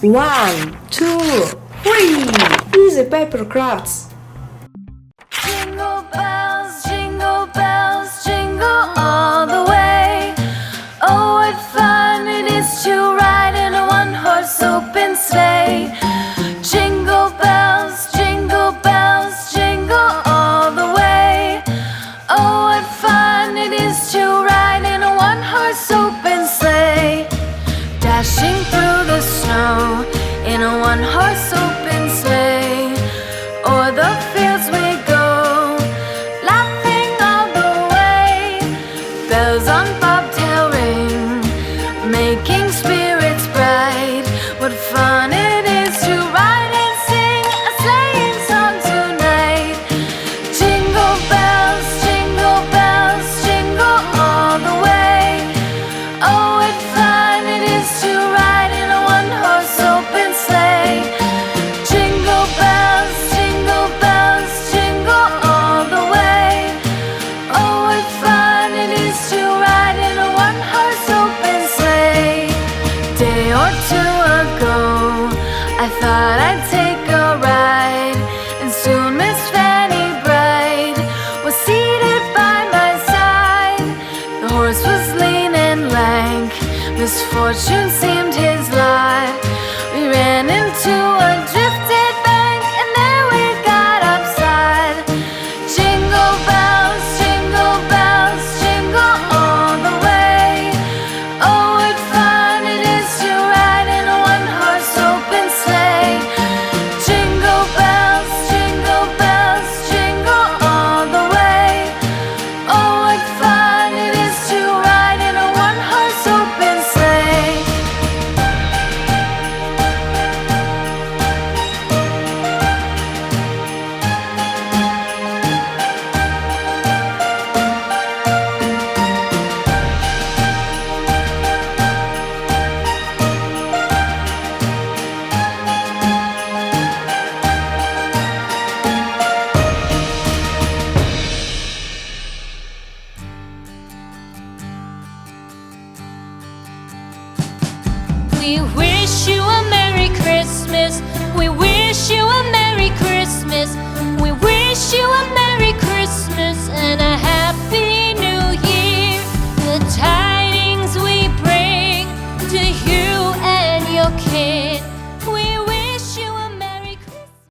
One, two, three. Easy paper crafts. Jingle bells, jingle all the way. Oh, what fun it is to ride in a one-horse open sleigh. Jingle bells, jingle all the way. Oh, what fun it is to ride in a one-horse open sleigh. Dashing through the snow in a one-horse open sleigh. O'er the fields we go, laughing all the way. Bells on bobtail ring, making spirits bright. What fun it is to ride and sing a sleighing song tonight. Jingle bells, jingle all the way. Oh, what fun it is to ride in a one-horse open sleigh. Jingle bells, jingle all the way. Oh, what fun it is to ride in a one-horse open sleigh. Day or two ago, I thought I'd take a ride, and soon Miss Fanny Bright was seated by my side. The horse was lean and lank, misfortune seemed his lot. We ran into a drifted bank, and there we got upside. Jingle bells, jingle all the way. Oh, what fun it is to ride in a one-horse open sleigh. Jingle bells, jingle all the way. Oh, what fun it is to ride in a one-horse open sleigh. We wish you a Merry Christmas. We wish you a Merry Christmas. We wish you a Merry Christmas and a